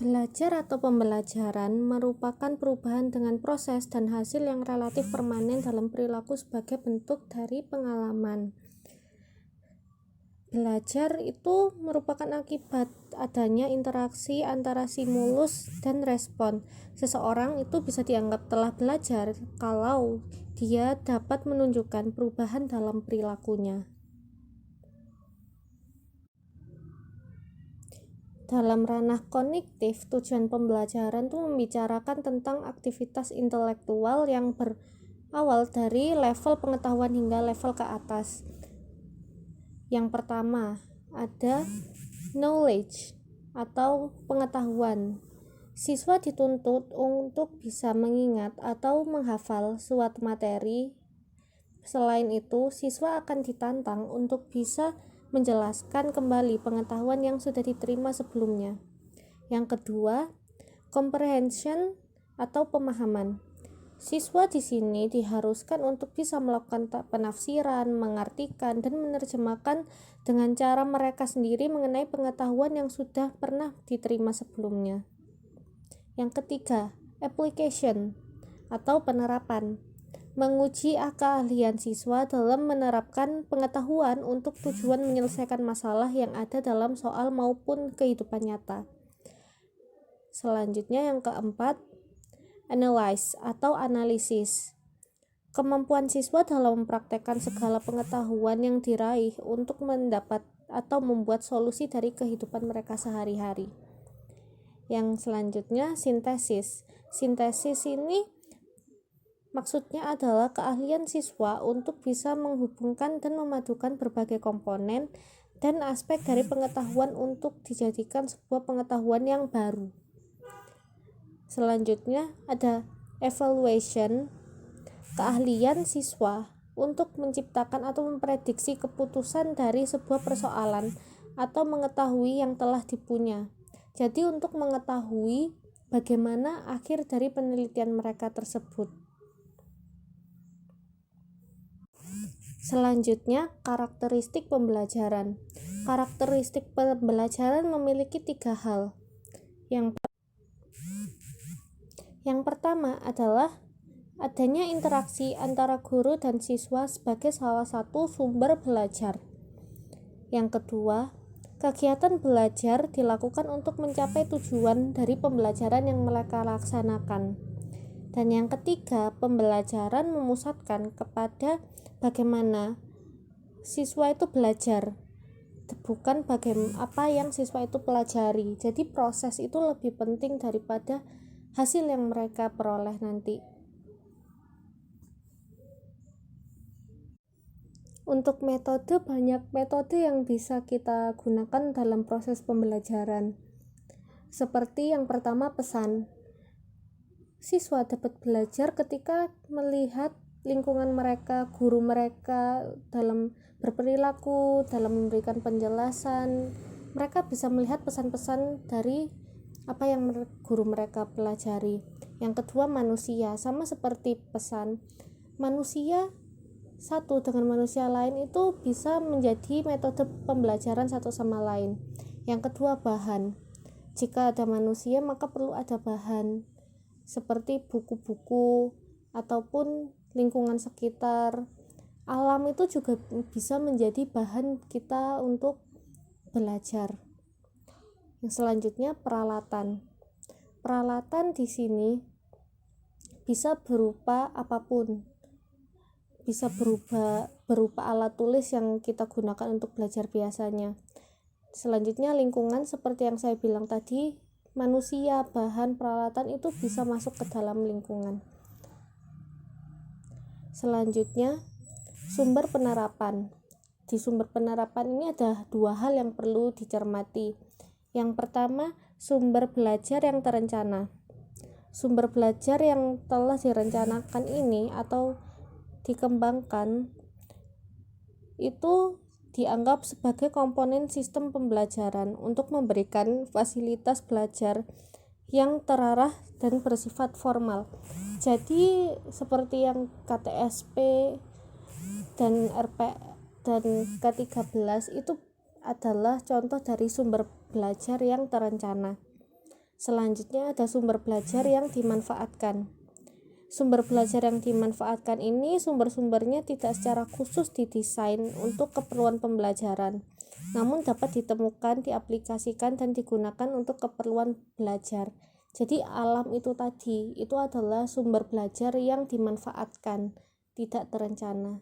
Belajar atau pembelajaran merupakan perubahan dengan proses dan hasil yang relatif permanen dalam perilaku sebagai bentuk dari pengalaman. Belajar itu merupakan akibat adanya interaksi antara stimulus dan respon. Seseorang itu bisa dianggap telah belajar kalau dia dapat menunjukkan perubahan dalam perilakunya. Dalam ranah kognitif, tujuan pembelajaran itu membicarakan tentang aktivitas intelektual yang berawal dari level pengetahuan hingga level ke atas. Yang pertama, ada knowledge atau pengetahuan. Siswa dituntut untuk bisa mengingat atau menghafal suatu materi. Selain itu, siswa akan ditantang untuk bisa menjelaskan kembali pengetahuan yang sudah diterima sebelumnya. Yang kedua, comprehension atau pemahaman. Siswa di sini diharuskan untuk bisa melakukan penafsiran, mengartikan, dan menerjemahkan dengan cara mereka sendiri mengenai pengetahuan yang sudah pernah diterima sebelumnya. Yang ketiga, application atau penerapan. Menguji keahlian siswa dalam menerapkan pengetahuan untuk tujuan menyelesaikan masalah yang ada dalam soal maupun kehidupan nyata. Selanjutnya yang keempat, analyze atau analisis. Kemampuan siswa dalam mempraktekkan segala pengetahuan yang diraih untuk mendapat atau membuat solusi dari kehidupan mereka sehari-hari. Yang selanjutnya, sintesis. Sintesis ini maksudnya adalah keahlian siswa untuk bisa menghubungkan dan memadukan berbagai komponen dan aspek dari pengetahuan untuk dijadikan sebuah pengetahuan yang baru. Selanjutnya ada evaluation, keahlian siswa untuk menciptakan atau memprediksi keputusan dari sebuah persoalan atau mengetahui yang telah dipunya. Jadi untuk mengetahui bagaimana akhir dari penelitian mereka tersebut. Selanjutnya, karakteristik pembelajaran. Karakteristik pembelajaran memiliki 3 hal. Yang pertama adalah adanya interaksi antara guru dan siswa sebagai salah satu sumber belajar. Yang kedua, kegiatan belajar dilakukan untuk mencapai tujuan dari pembelajaran yang mereka laksanakan. Dan yang ketiga, pembelajaran memusatkan kepada bagaimana siswa itu belajar, bukan bagaimana apa yang siswa itu pelajari. Jadi proses itu lebih penting daripada hasil yang mereka peroleh nanti. Untuk metode, banyak metode yang bisa kita gunakan dalam proses pembelajaran. Seperti yang pertama, pesan. Siswa dapat belajar ketika melihat lingkungan mereka, guru mereka dalam berperilaku, dalam memberikan penjelasan. Mereka bisa melihat pesan-pesan dari apa yang guru mereka pelajari. Yang kedua, manusia. Sama seperti pesan, manusia satu dengan manusia lain itu bisa menjadi metode pembelajaran satu sama lain. Yang kedua, bahan. Jika ada manusia, maka perlu ada bahan, seperti buku-buku ataupun lingkungan sekitar. Alam itu juga bisa menjadi bahan kita untuk belajar. Yang selanjutnya, peralatan. Peralatan di sini bisa berupa apapun. Bisa berupa alat tulis yang kita gunakan untuk belajar biasanya. Selanjutnya, lingkungan seperti yang saya bilang tadi, manusia, bahan, peralatan itu bisa masuk ke dalam lingkungan. Selanjutnya, sumber penerapan. Di sumber penerapan ini ada 2 hal yang perlu dicermati. Yang pertama, sumber belajar yang terencana. Sumber belajar yang telah direncanakan ini atau dikembangkan itu dianggap sebagai komponen sistem pembelajaran untuk memberikan fasilitas belajar yang terarah dan bersifat formal. Jadi seperti yang KTSP dan RP dan K13 itu adalah contoh dari sumber belajar yang terencana. Selanjutnya ada sumber belajar yang dimanfaatkan. Sumber belajar yang dimanfaatkan ini sumber-sumbernya tidak secara khusus didesain untuk keperluan pembelajaran, namun dapat ditemukan, diaplikasikan, dan digunakan untuk keperluan belajar. Jadi alam itu tadi, itu adalah sumber belajar yang dimanfaatkan, tidak terencana.